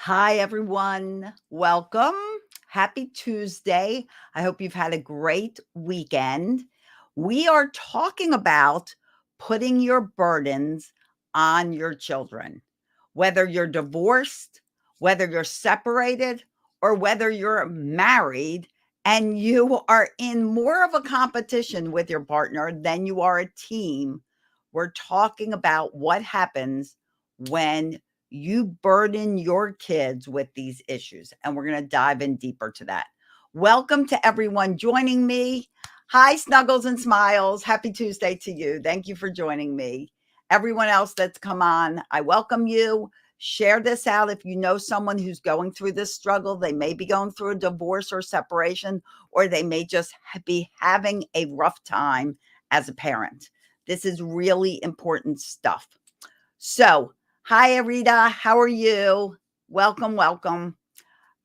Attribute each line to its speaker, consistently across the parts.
Speaker 1: Hi, everyone. Welcome. Happy Tuesday. I hope you've had a great weekend. We are talking about putting your burdens on your children, whether you're divorced, whether you're separated, or whether you're married and you are in more of a competition with your partner than you are a team. We're talking about what happens when you burden your kids with these issues. And we're going to dive in deeper to that. Welcome to everyone joining me. Hi, Snuggles and Smiles. Happy Tuesday to you. Thank you for joining me. Everyone else that's come on, I welcome you. Share this out if you know someone who's going through this struggle. They may be going through a divorce or separation, or they may just be having a rough time as a parent. This is really important stuff. So, hi, Arita. How are you? Welcome, welcome.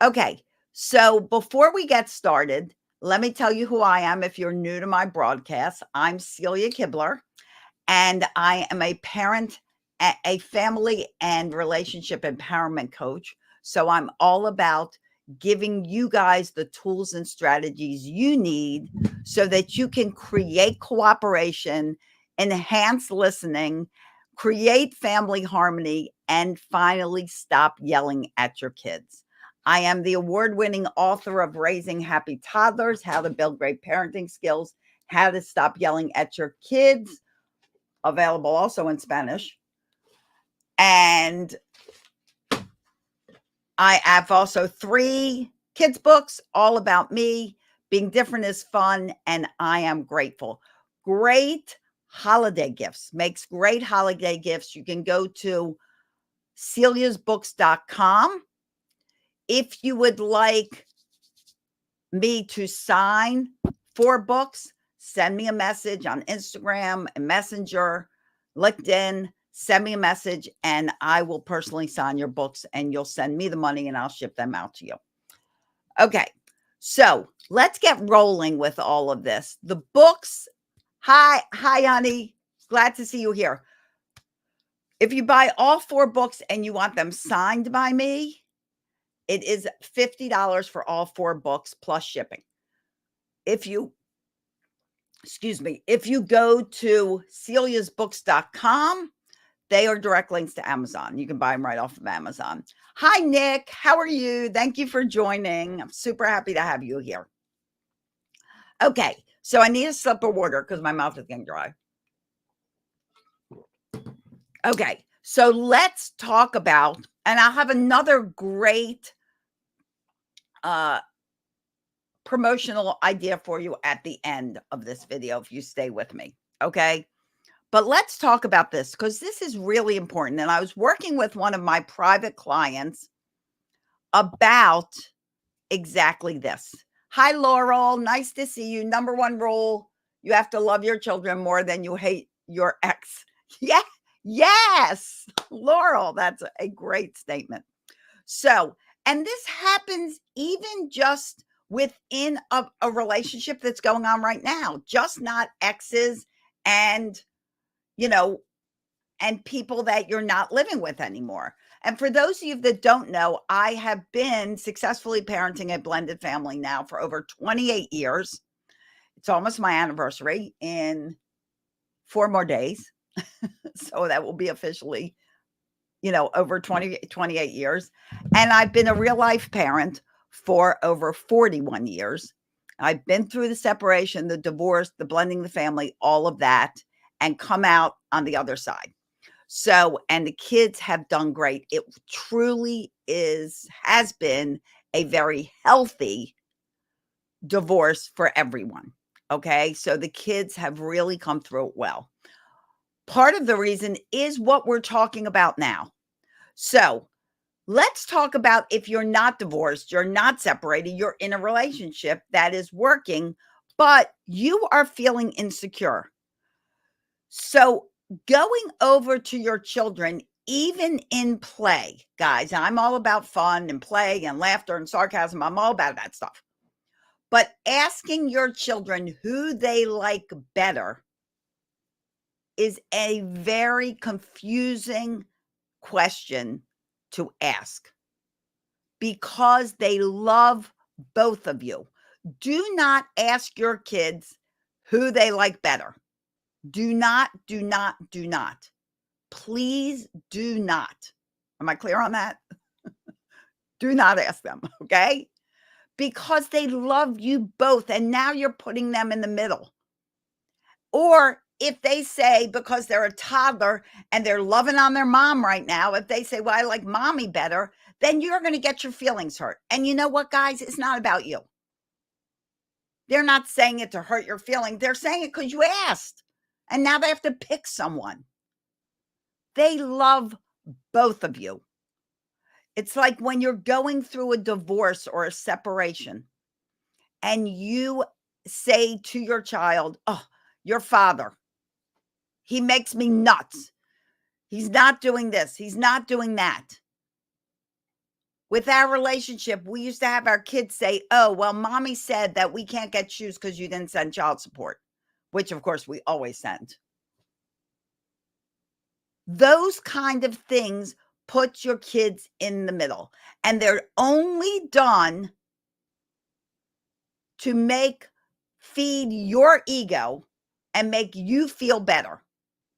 Speaker 1: Okay, so before we get started, let me tell you who I am if you're new to my broadcast. I'm Celia Kibler, and I am a parent, a family and relationship empowerment coach. So I'm all about giving you guys the tools and strategies you need so that you can create cooperation, enhance listening, create family harmony, and finally stop yelling at your kids. I am the award winning author of Raising Happy Toddlers, How to Build Great Parenting Skills, How to Stop Yelling at Your Kids, available also in Spanish. And I have also 3 kids' books all about me. Being different is fun, and I am grateful. Great holiday gifts. Makes great holiday gifts. You can go to celiasbooks.com. If you would like me to sign 4 books, send me a message on Instagram and Messenger, LinkedIn. Send me a message and I will personally sign your books and you'll send me the money and I'll ship them out to you. Okay, so let's get rolling with all of this. The books. Hi, honey. Glad to see you here. If you buy all 4 books and you want them signed by me, it is $50 for all 4 books plus shipping. If you go to celiasbooks.com, they are direct links to Amazon. You can buy them right off of Amazon. Hi, Nick. How are you? Thank you for joining. I'm super happy to have you here. Okay, so I need a sip of water because my mouth is getting dry. Okay, so let's talk about, and I'll have another great promotional idea for you at the end of this video if you stay with me, okay? But let's talk about this because this is really important. And I was working with one of my private clients about exactly this. Hi, Laurel. Nice to see you. Number 1 rule, you have to love your children more than you hate your ex. Yeah. Yes, Laurel, that's a great statement. So, and this happens even just within a relationship that's going on right now, just not exes and, you know, and people that you're not living with anymore. And for those of you that don't know, I have been successfully parenting a blended family now for over 28 years. It's almost my anniversary in 4 more days. So that will be officially, over 28 years. And I've been a real life parent for over 41 years. I've been through the separation, the divorce, the blending the family, all of that, and come out on the other side. So, and the kids have done great. It truly has been a very healthy divorce for everyone. Okay. So the kids have really come through it well. Part of the reason is what we're talking about now. So let's talk about if you're not divorced, you're not separated, you're in a relationship that is working, but you are feeling insecure. So going over to your children, even in play, guys, I'm all about fun and play and laughter and sarcasm. I'm all about that stuff. But asking your children who they like better is a very confusing question to ask. because they love both of you. Do not ask your kids who they like better. Do not. Please do not. Am I clear on that? Do not ask them, okay? Because they love you both, and now you're putting them in the middle. Or if they say, because they're a toddler and they're loving on their mom right now, if they say, well, I like mommy better, then you're going to get your feelings hurt. And you know what, guys? It's not about you. They're not saying it to hurt your feelings. They're saying it because you asked. And now they have to pick someone. They love both of you. It's like when you're going through a divorce or a separation and you say to your child, oh, your father, he makes me nuts. He's not doing this. He's not doing that. With our relationship, we used to have our kids say, oh, well, mommy said that we can't get shoes because you didn't send child support, which of course we always send. Those kind of things put your kids in the middle, and they're only done to feed your ego and make you feel better,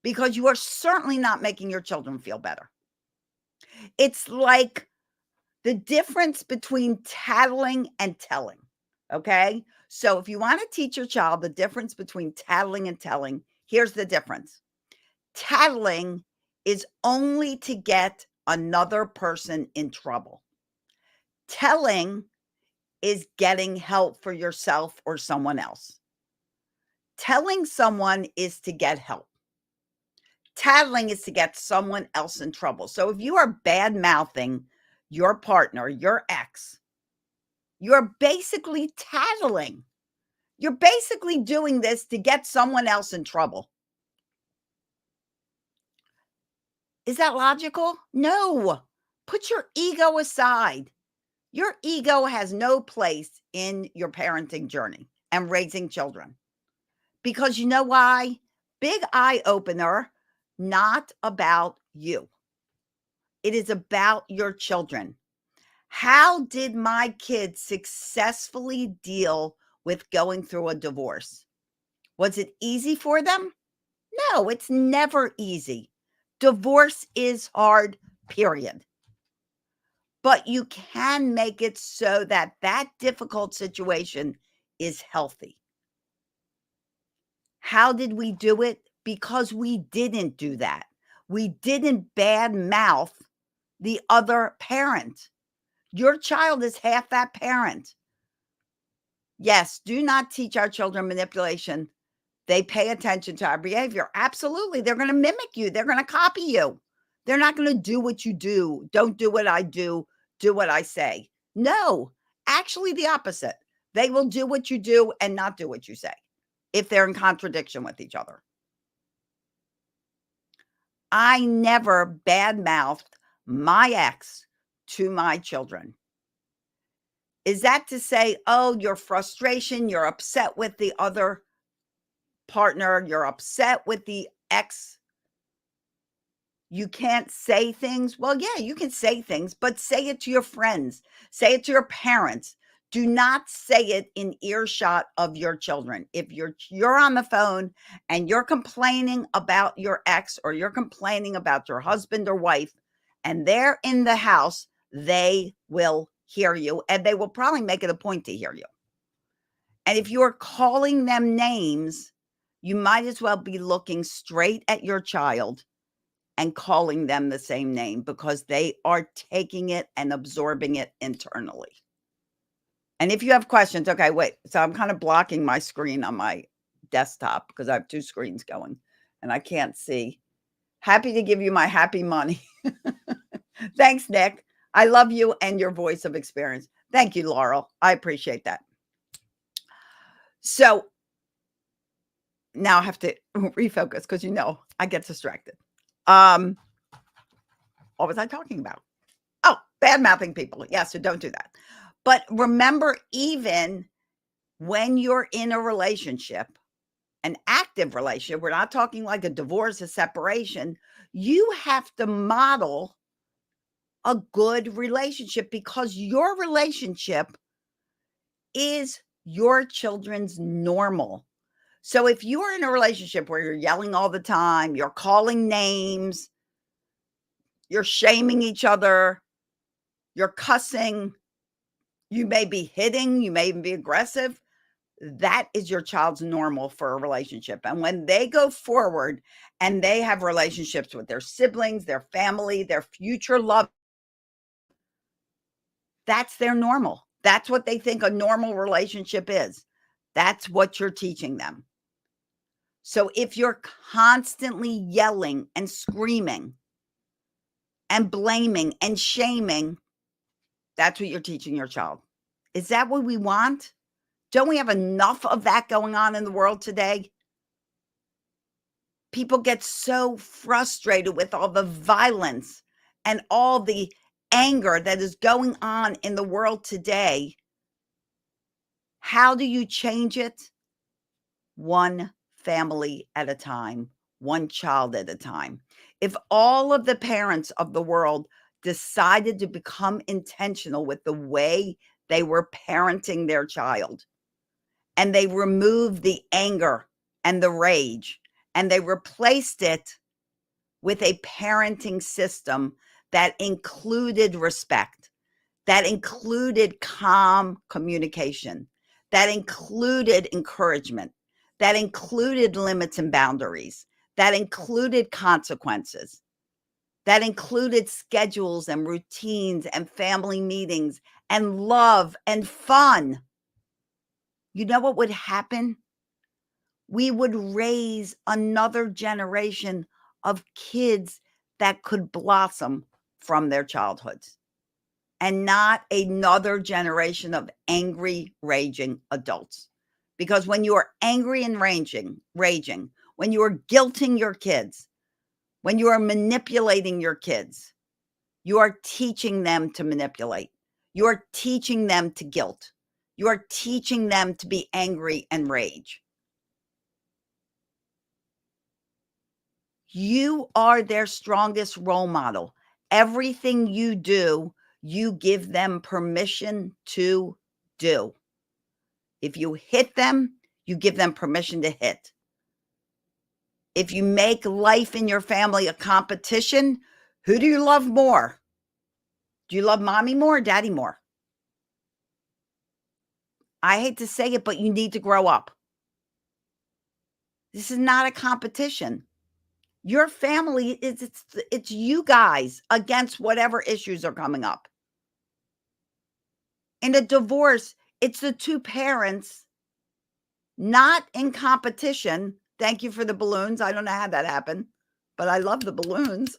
Speaker 1: because you are certainly not making your children feel better. It's like the difference between tattling and telling, okay? So if you want to teach your child the difference between tattling and telling, here's the difference. Tattling is only to get another person in trouble. Telling is getting help for yourself or someone else. Telling someone is to get help. Tattling is to get someone else in trouble. So if you are bad-mouthing your partner, your ex, you're basically tattling. You're basically doing this to get someone else in trouble. Is that logical? No. Put your ego aside. Your ego has no place in your parenting journey and raising children. Because you know why? Big eye opener, not about you. It is about your children. How did my kids successfully deal with going through a divorce? Was it easy for them? No, it's never easy. Divorce is hard, period. But you can make it so that that difficult situation is healthy. How did we do it? Because we didn't do that. We didn't badmouth the other parent. Your child is half that parent. Yes, do not teach our children manipulation. They pay attention to our behavior. Absolutely. They're going to mimic you. They're going to copy you. They're not going to do what you do. Don't do what I do. Do what I say. No, actually the opposite. They will do what you do and not do what you say if they're in contradiction with each other. I never badmouthed my ex to my children. Is that to say, oh, your frustration, you're upset with the other partner, you're upset with the ex, you can't say things? Well, yeah, you can say things, but say it to your friends, say it to your parents. Do not say it in earshot of your children. If you're on the phone and you're complaining about your ex, or you're complaining about your husband or wife, and they're in the house, they will hear you, and they will probably make it a point to hear you. And if you're calling them names, you might as well be looking straight at your child and calling them the same name, because they are taking it and absorbing it internally. And if you have questions, okay, wait. So I'm kind of blocking my screen on my desktop because I have two screens going and I can't see. Happy to give you my happy money. Thanks, Nick. I love you and your voice of experience. Thank you, Laurel. I appreciate that. So now I have to refocus because, I get distracted. What was I talking about? Oh, bad-mouthing people. Yeah, so don't do that. But remember, even when you're in a relationship, an active relationship, we're not talking like a divorce, a separation, you have to model a good relationship, because your relationship is your children's normal. So if you are in a relationship where you're yelling all the time, you're calling names, you're shaming each other, you're cussing, you may be hitting, you may even be aggressive, that is your child's normal for a relationship. And when they go forward and they have relationships with their siblings, their family, their future love, that's their normal. That's what they think a normal relationship is. That's what you're teaching them. So if you're constantly yelling and screaming and blaming and shaming, that's what you're teaching your child. Is that what we want? Don't we have enough of that going on in the world today? People get so frustrated with all the violence and all the anger that is going on in the world today. How do you change it? One family at a time, one child at a time. If all of the parents of the world decided to become intentional with the way they were parenting their child, and they removed the anger and the rage, and they replaced it with a parenting system that included respect, that included calm communication, that included encouragement, that included limits and boundaries, that included consequences, that included schedules and routines and family meetings and love and fun. You know what would happen? We would raise another generation of kids that could blossom from their childhoods, and not another generation of angry, raging adults. Because when you are angry and raging, when you are guilting your kids, when you are manipulating your kids, you are teaching them to manipulate. You are teaching them to guilt. You are teaching them to be angry and rage. You are their strongest role model. Everything you do, you give them permission to do. If you hit them, you give them permission to hit. If you make life in your family a competition, who do you love more? Do you love mommy more or daddy more? I hate to say it, but you need to grow up. This is not a competition. Your family is it's you guys against whatever issues are coming up. In a divorce, it's the two parents not in competition. Thank you for the balloons. I don't know how that happened, but I love the balloons.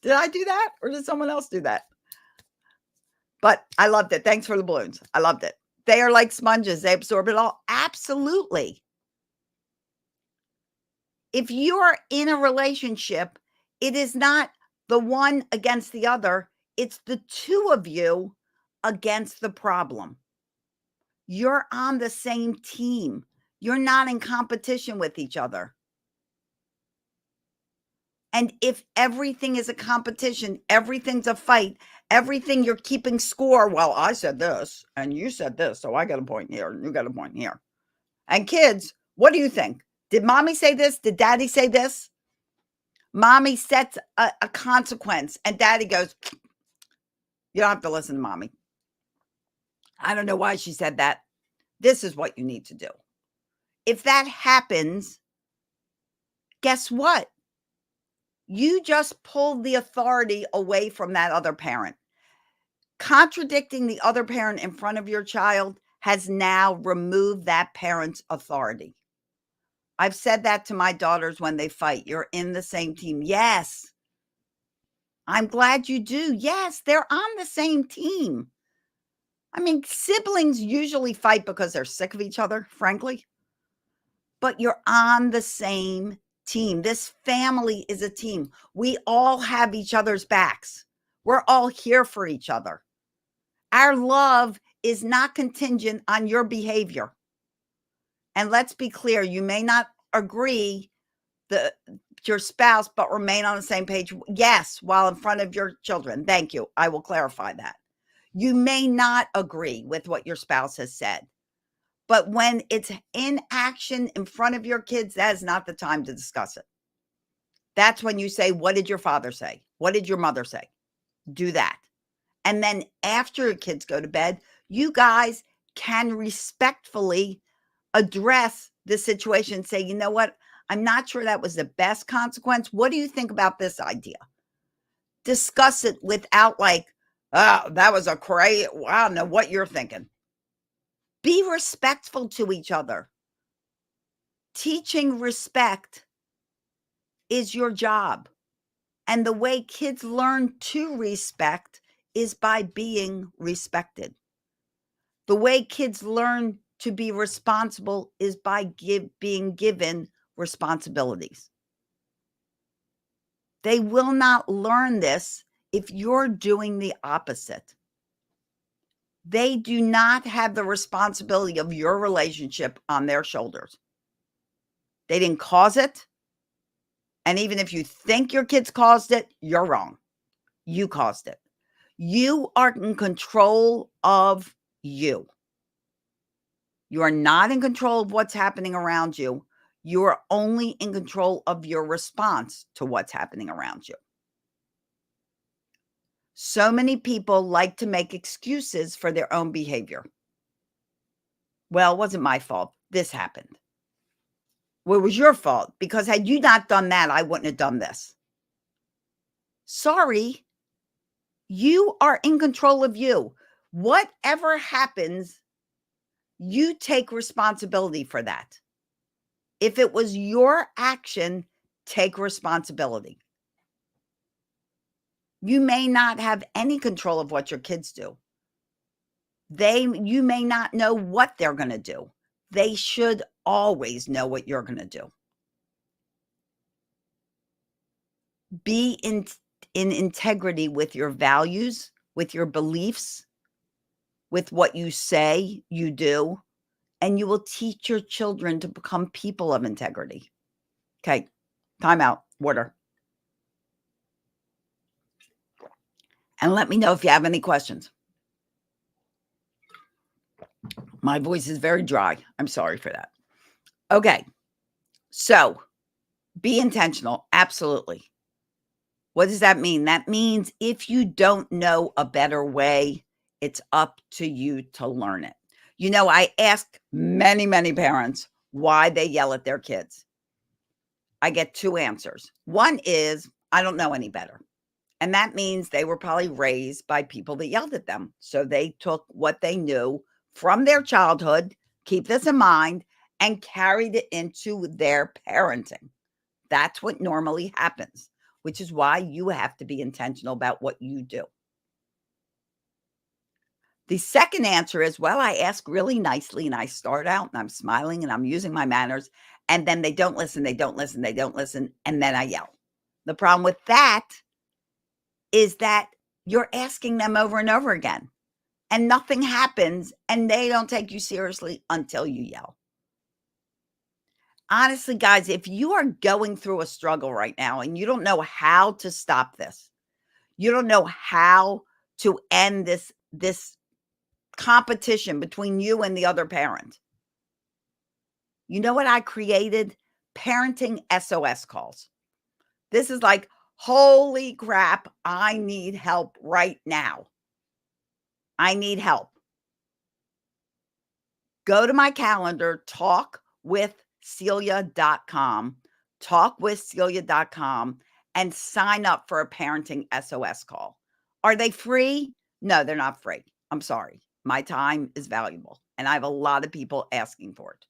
Speaker 1: Did I do that or did someone else do that? But I loved it. Thanks for the balloons. I loved it. They are like sponges. They absorb it all. Absolutely. If you are in a relationship, it is not the one against the other. It's the two of you against the problem. You're on the same team. You're not in competition with each other. And if everything is a competition, everything's a fight, everything you're keeping score. Well, I said this and you said this, so I got a point here and you got a point here. And kids, what do you think? Did mommy say this? Did daddy say this? Mommy sets a consequence and daddy goes, you don't have to listen to mommy. I don't know why she said that. This is what you need to do. If that happens, guess what? You just pulled the authority away from that other parent. Contradicting the other parent in front of your child has now removed that parent's authority. I've said that to my daughters when they fight. You're in the same team. Yes. I'm glad you do. Yes, they're on the same team. I mean, siblings usually fight because they're sick of each other, frankly. But you're on the same team. This family is a team. We all have each other's backs. We're all here for each other. Our love is not contingent on your behavior. And let's be clear, you may not agree respect your spouse, but remain on the same page. Yes, while in front of your children. Thank you. I will clarify that. You may not agree with what your spouse has said, but when it's in action in front of your kids, that is not the time to discuss it. That's when you say, what did your father say? What did your mother say? Do that. And then after your kids go to bed, you guys can respectfully address the situation and say, you know what? I'm not sure that was the best consequence. What do you think about this idea? Discuss it without like, oh, that was a crazy, I don't know what you're thinking. Be respectful to each other. Teaching respect is your job. And the way kids learn to respect is by being respected. The way kids learn to be responsible is by being given responsibilities. They will not learn this if you're doing the opposite. They do not have the responsibility of your relationship on their shoulders. They didn't cause it. And even if you think your kids caused it, you're wrong. You caused it. You are in control of you. You are not in control of what's happening around you. You are only in control of your response to what's happening around you. So many people like to make excuses for their own behavior. Well, it wasn't my fault. This happened. Well, it was your fault because had you not done that, I wouldn't have done this. Sorry, you are in control of you. Whatever happens, you take responsibility for that. If it was your action, take responsibility. You may not have any control of what your kids do. You may not know what they're going to do. They should always know what you're going to do. Be in integrity with your values, with your beliefs, with what you say you do, and you will teach your children to become people of integrity. Okay, time out, water. And let me know if you have any questions. My voice is very dry. I'm sorry for that. Okay, so be intentional. Absolutely. What does that mean? That means if you don't know a better way, it's up to you to learn it. You know, I ask many, many parents why they yell at their kids. I get two answers. One is, I don't know any better. And that means they were probably raised by people that yelled at them. So they took what they knew from their childhood, keep this in mind, and carried it into their parenting. That's what normally happens, which is why you have to be intentional about what you do. The second answer is, well, I ask really nicely and I start out and I'm smiling and I'm using my manners, and then they don't listen, they don't listen, they don't listen, and then I yell. The problem with that is that you're asking them over and over again and nothing happens and they don't take you seriously until you yell. Honestly, guys, if you are going through a struggle right now and you don't know how to stop this, you don't know how to end this competition between you and the other parent. You know what I created? Parenting SOS calls. This is like, holy crap, I need help right now. I need help. Go to my calendar, talkwithcelia.com, and sign up for a parenting SOS call. Are they free? No, they're not free. I'm sorry. My time is valuable, and I have a lot of people asking for it.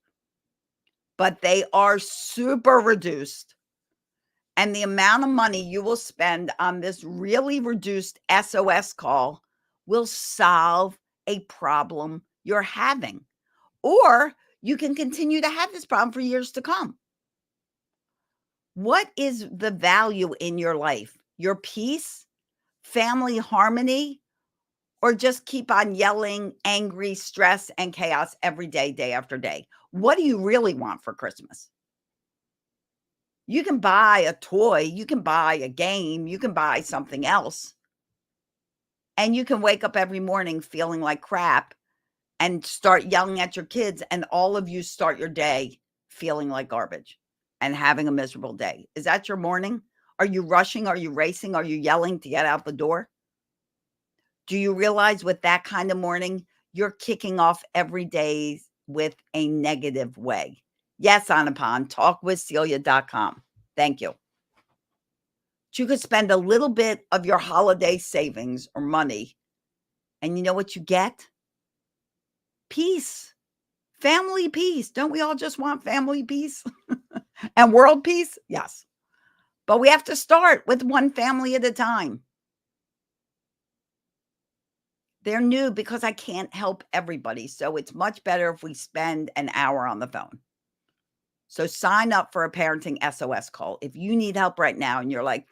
Speaker 1: But they are super reduced. And the amount of money you will spend on this really reduced SOS call will solve a problem you're having. Or you can continue to have this problem for years to come. What is the value in your life? Your peace, family harmony, or just keep on yelling, angry, stress, and chaos every day, day after day? What do you really want for Christmas? You can buy a toy, you can buy a game, you can buy something else. And you can wake up every morning feeling like crap and start yelling at your kids, and all of you start your day feeling like garbage and having a miserable day. Is that your morning? Are you rushing? Are you racing? Are you yelling to get out the door? Do you realize with that kind of morning, you're kicking off every day with a negative way? Yes, Anupam, talkwithcelia.com. Thank you. You could spend a little bit of your holiday savings or money, and you know what you get? Peace. Family peace. Don't we all just want family peace and world peace? Yes. But we have to start with one family at a time. They're new because I can't help everybody. So it's much better if we spend an hour on the phone. So sign up for a parenting SOS call. If you need help right now and you're like,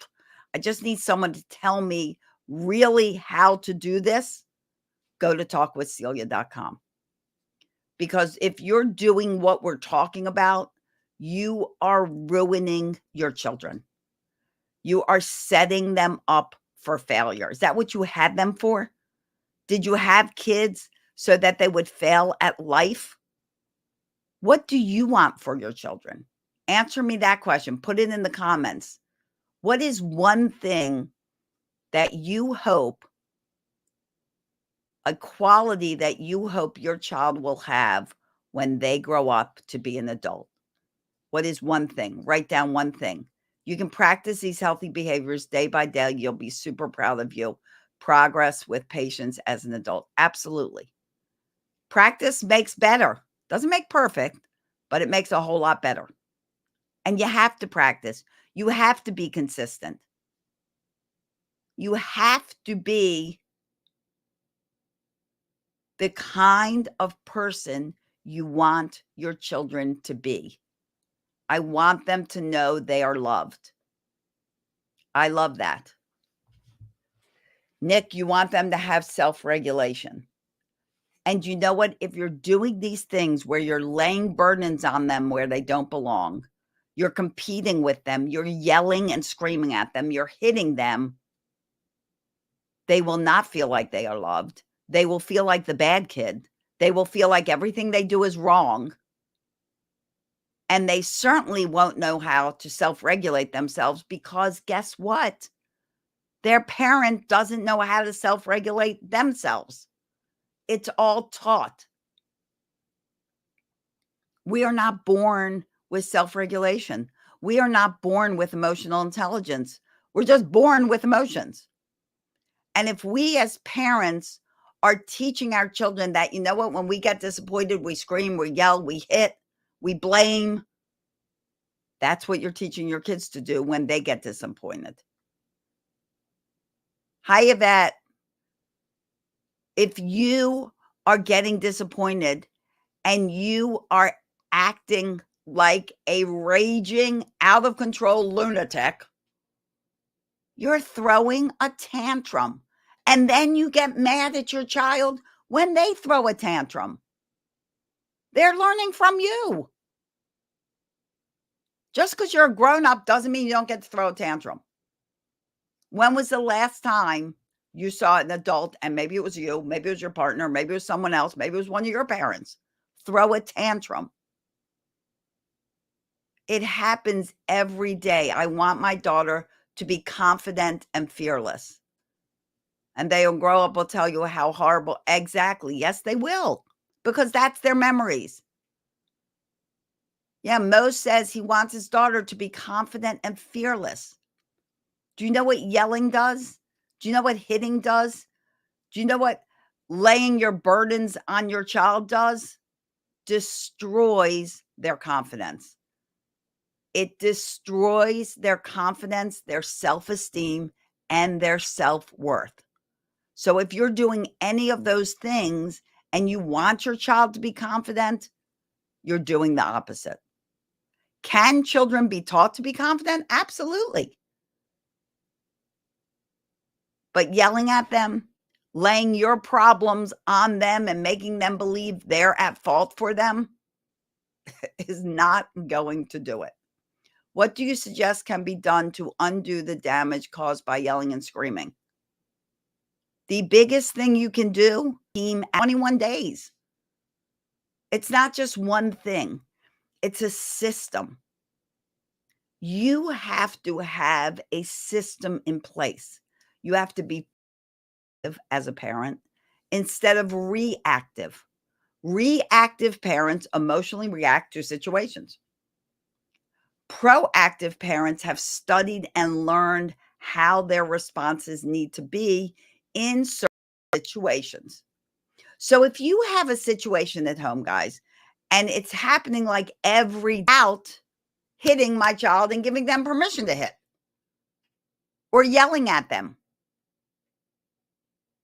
Speaker 1: I just need someone to tell me really how to do this, go to talkwithcelia.com. Because if you're doing what we're talking about, you are ruining your children. You are setting them up for failure. Is that what you had them for? Did you have kids so that they would fail at life? What do you want for your children? Answer me that question. Put it in the comments. What is one thing that you hope, a quality that you hope your child will have when they grow up to be an adult? What is one thing? Write down one thing. You can practice these healthy behaviors day by day. You'll be super proud of you. Progress with patience as an adult. Absolutely. Practice makes better. Doesn't make perfect, but it makes a whole lot better. And you have to practice. You have to be consistent. You have to be the kind of person you want your children to be. I want them to know they are loved. I love that. Nick, you want them to have self-regulation. And you know what? If you're doing these things where you're laying burdens on them where they don't belong, you're competing with them, you're yelling and screaming at them, you're hitting them, they will not feel like they are loved. They will feel like the bad kid. They will feel like everything they do is wrong. And they certainly won't know how to self-regulate themselves because guess what? Their parent doesn't know how to self-regulate themselves. It's all taught. We are not born with self-regulation. We are not born with emotional intelligence. We're just born with emotions. And if we as parents are teaching our children that, you know what, when we get disappointed, we scream, we yell, we hit, we blame, that's what you're teaching your kids to do when they get disappointed. Hi, Yvette. If you are getting disappointed and you are acting like a raging, out of control lunatic, you're throwing a tantrum. And then you get mad at your child when they throw a tantrum. They're learning from you. Just because you're a grown-up doesn't mean you don't get to throw a tantrum. When was the last time you saw an adult, and maybe it was you, maybe it was your partner, maybe it was someone else, maybe it was one of your parents, throw a tantrum? It happens every day. I want my daughter to be confident and fearless. And they'll grow up, will tell you how horrible. Exactly. Yes, they will, because that's their memories. Yeah, Mo says he wants his daughter to be confident and fearless. Do you know what yelling does? Do you know what hitting does? Do you know what laying your burdens on your child does? Destroys their confidence. It destroys their confidence, their self-esteem, and their self-worth. So if you're doing any of those things and you want your child to be confident, you're doing the opposite. Can children be taught to be confident? Absolutely. But yelling at them, laying your problems on them and making them believe they're at fault for them is not going to do it. What do you suggest can be done to undo the damage caused by yelling and screaming? The biggest thing you can do, team 21 days. It's not just one thing. It's a system. You have to have a system in place. You have to be proactive as a parent instead of reactive. Reactive parents emotionally react to situations. Proactive parents have studied and learned how their responses need to be in certain situations. So if you have a situation at home, guys, and it's happening like every out hitting my child and giving them permission to hit or yelling at them.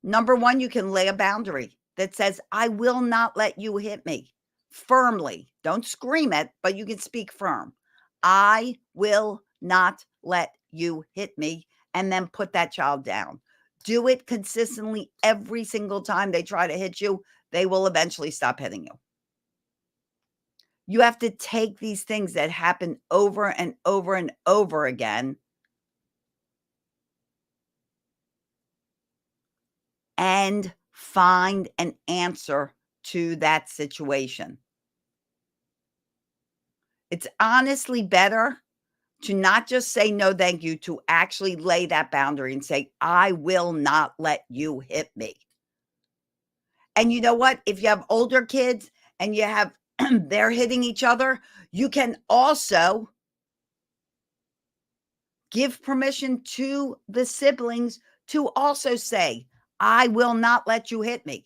Speaker 1: Number one, you can lay a boundary that says, I will not let you hit me firmly. Don't scream it, but you can speak firm. I will not let you hit me, and then put that child down. Do it consistently every single time they try to hit you. They will eventually stop hitting you. You have to take these things that happen over and over and over again and find an answer to that situation. It's honestly better to not just say no, thank you, to actually lay that boundary and say, I will not let you hit me. And you know what? If you have older kids and you have they're hitting each other, you can also give permission to the siblings to also say, I will not let you hit me.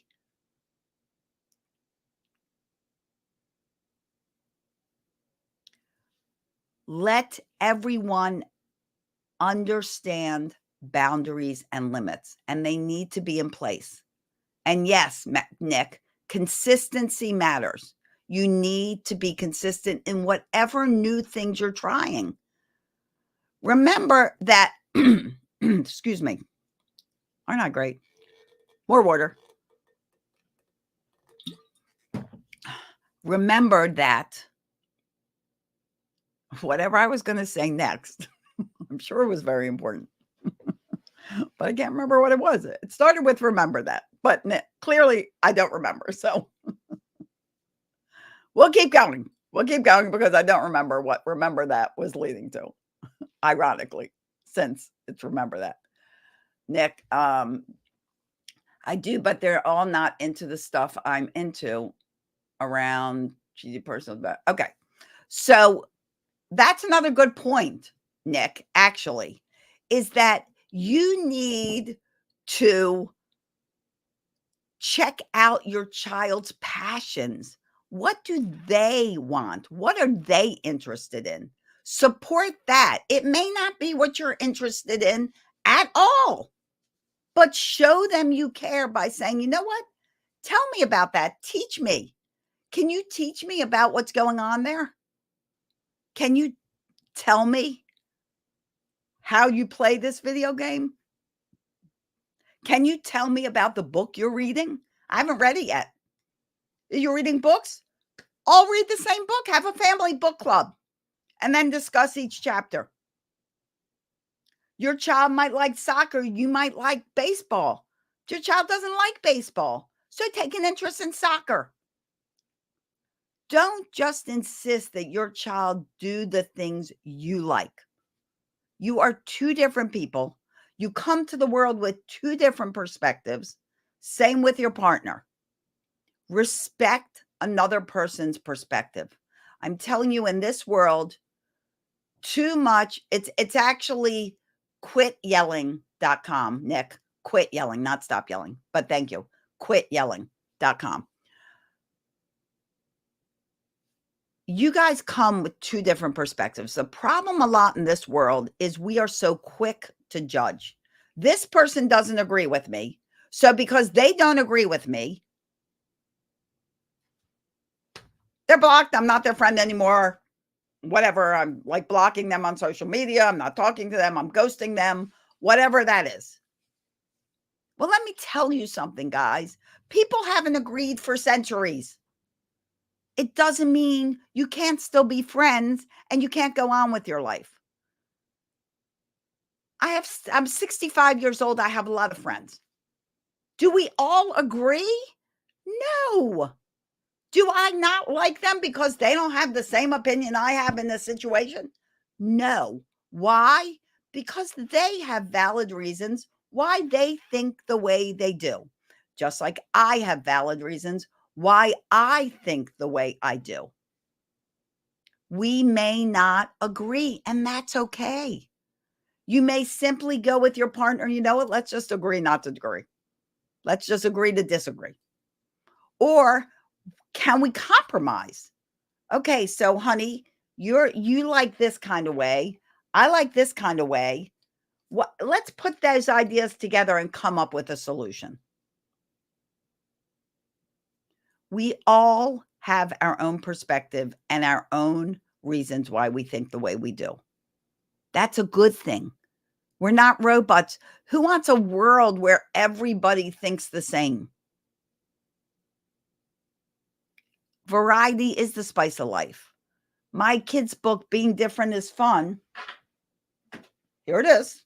Speaker 1: Let everyone understand boundaries and limits, and they need to be in place. And yes, Nick, consistency matters. You need to be consistent in whatever new things you're trying. Remember that, excuse me, are not great. More water. Remember that whatever I was going to say next, I'm sure it was very important, but I can't remember what it was. It started with remember that, but clearly I don't remember. So we'll keep going. We'll keep going because I don't remember what remember that was leading to, ironically, since it's remember that. Nick, I do, but they're all not into the stuff I'm into around cheesy personal. Okay. So that's another good point, Nick, actually, is that you need to check out your child's passions. What do they want? What are they interested in? Support that. It may not be what you're interested in at all, but show them you care by saying, you know what? Tell me about that. Teach me. Can you teach me about what's going on there? Can you tell me how you play this video game? Can you tell me about the book you're reading? I haven't read it yet. Are you reading books? All read the same book. Have a family book club and then discuss each chapter. Your child might like soccer. You might like baseball. Your child doesn't like baseball. So take an interest in soccer. Don't just insist that your child do the things you like. You are two different people. You come to the world with two different perspectives. Same with your partner. Respect another person's perspective. I'm telling you, in this world, too much, it's actually quityelling.com, Nick. Quit yelling, not stop yelling, but thank you. Quityelling.com. You guys come with two different perspectives. The problem a lot in this world is we are so quick to judge. This person doesn't agree with me. So because they don't agree with me, they're blocked. I'm not their friend anymore. Whatever. I'm like blocking them on social media. I'm not talking to them. I'm ghosting them. Whatever that is. Well, let me tell you something, guys. People haven't agreed for centuries. It doesn't mean you can't still be friends and you can't go on with your life. I'm 65 years old. I have a lot of friends. Do we all agree? No. Do I not like them because they don't have the same opinion I have in this situation? No. Why? Because they have valid reasons why they think the way they do. Just like I have valid reasons why I think the way I do. We may not agree, and that's okay. You may simply go with your partner, you know what? Let's just agree not to agree. Let's just agree to disagree. Or can we compromise? Okay, so honey, you like this kind of way. I like this kind of way. Let's put those ideas together and come up with a solution. We all have our own perspective and our own reasons why we think the way we do. That's a good thing. We're not robots. Who wants a world where everybody thinks the same? Variety is the spice of life. My kid's book, Being Different is Fun. Here it is.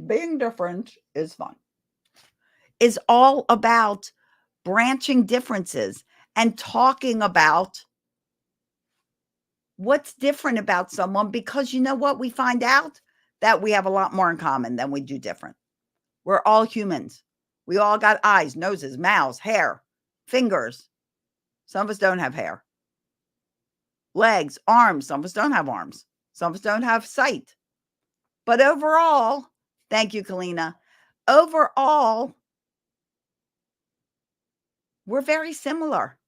Speaker 1: Being different is fun. Is all about branching differences and talking about what's different about someone, because you know what? We find out that we have a lot more in common than we do different. We're all humans. We all got eyes, noses, mouths, hair, fingers. Some of us don't have hair. Legs, arms. Some of us don't have arms. Some of us don't have sight. But overall, thank you, Kalina. Overall, we're very similar.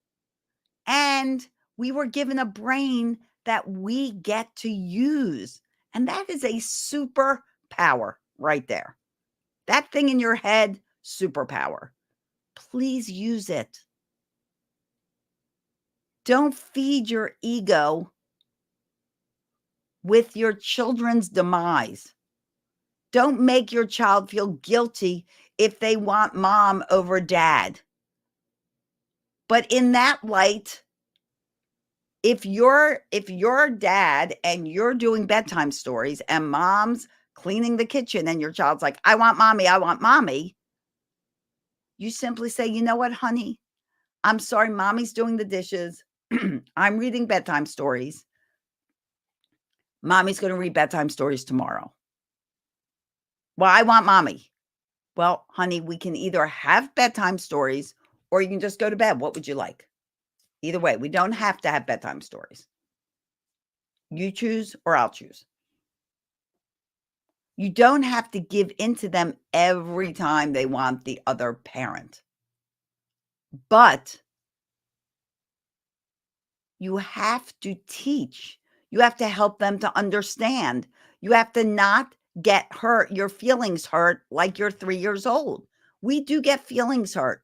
Speaker 1: And we were given a brain that we get to use. And that is a superpower right there. That thing in your head, superpower. Please use it. Don't feed your ego with your children's demise. Don't make your child feel guilty if they want mom over dad. But in that light, if you're dad and you're doing bedtime stories and mom's cleaning the kitchen and your child's like, I want mommy, you simply say, you know what, honey? I'm sorry, mommy's doing the dishes. I'm reading bedtime stories. Mommy's going to read bedtime stories tomorrow. Well, I want mommy. Well, honey, we can either have bedtime stories or you can just go to bed. What would you like? Either way, we don't have to have bedtime stories. You choose or I'll choose. You don't have to give into them every time they want the other parent. But you have to teach. You have to help them to understand. You have to not get hurt, your feelings hurt like you're 3 years old. We do get feelings hurt.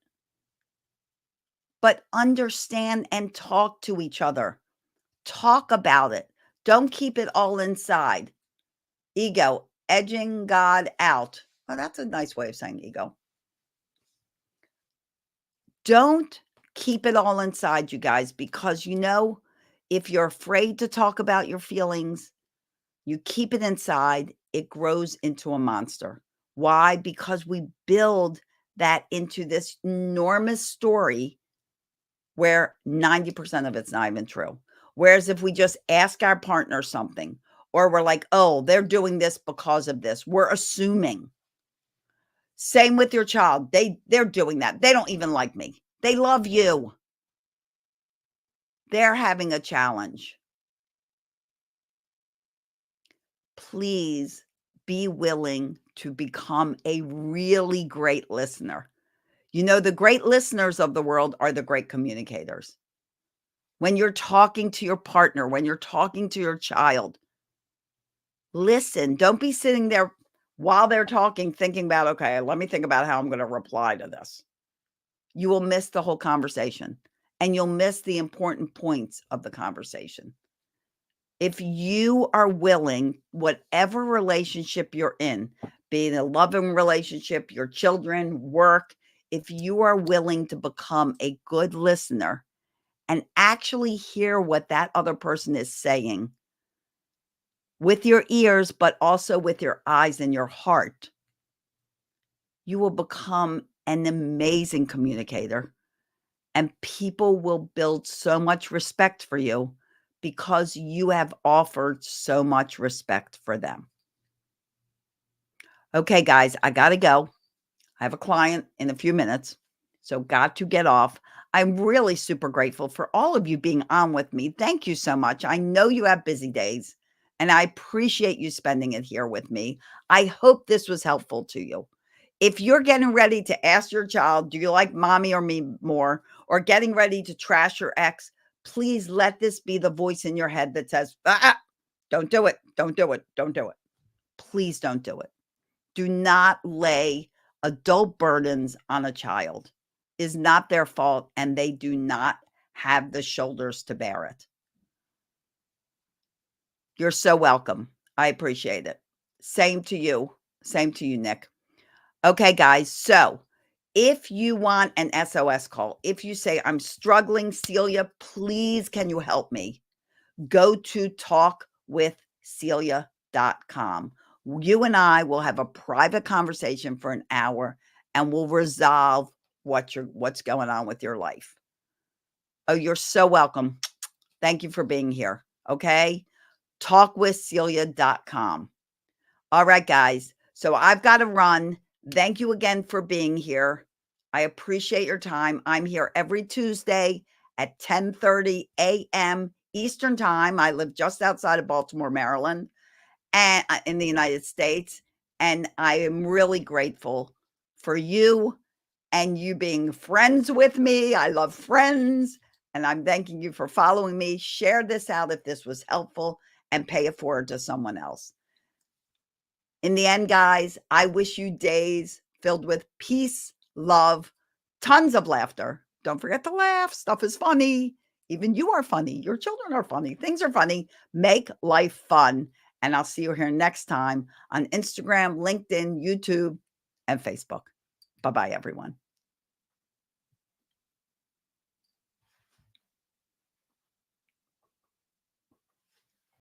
Speaker 1: But understand and talk to each other. Talk about it. Don't keep it all inside. Ego, edging God out. Oh, that's a nice way of saying ego. Don't keep it all inside, you guys, because you know, if you're afraid to talk about your feelings, you keep it inside, it grows into a monster. Why? Because we build that into this enormous story where 90% of it's not even true. Whereas if we just ask our partner something, or we're like, oh, they're doing this because of this, we're assuming. Same with your child. They're doing that. They don't even like me. They love you. They're having a challenge. Please be willing to become a really great listener. You know, the great listeners of the world are the great communicators. When you're talking to your partner, when you're talking to your child, listen. Don't be sitting there while they're talking thinking about, okay, let me think about how I'm going to reply to this. You will miss the whole conversation and you'll miss the important points of the conversation. If you are willing, whatever relationship you're in, be it a loving relationship, your children, work, if you are willing to become a good listener and actually hear what that other person is saying with your ears, but also with your eyes and your heart, you will become an amazing communicator, and people will build so much respect for you because you have offered so much respect for them. Okay, guys, I got to go. I have a client in a few minutes, so got to get off. I'm really super grateful for all of you being on with me. Thank you so much. I know you have busy days, and I appreciate you spending it here with me. I hope this was helpful to you. If you're getting ready to ask your child, do you like mommy or me more, or getting ready to trash your ex, please let this be the voice in your head that says, don't do it, don't do it, don't do it. Please don't do it. Do not lay adult burdens on a child. It's not their fault, and they do not have the shoulders to bear it. You're so welcome. I appreciate it. Same to you. Same to you, Nick. Okay, guys. So if you want an SOS call, if you say, I'm struggling, Celia, please, can you help me? Go to talkwithcelia.com. You and I will have a private conversation for an hour, and we'll resolve what's going on with your life. Oh, you're so welcome. Thank you for being here. Okay. Talkwithcelia.com. All right, guys. So I've got to run. Thank you again for being here. I appreciate your time. I'm here every Tuesday at 10:30 a.m. Eastern Time. I live just outside of Baltimore, Maryland, and in the United States. And I am really grateful for you and you being friends with me. I love friends. And I'm thanking you for following me. Share this out if this was helpful, and pay it forward to someone else. In the end, guys, I wish you days filled with peace, love, tons of laughter. Don't forget to laugh. Stuff is funny. Even you are funny. Your children are funny. Things are funny. Make life fun. And I'll see you here next time on Instagram, LinkedIn, YouTube, and Facebook. Bye-bye, everyone.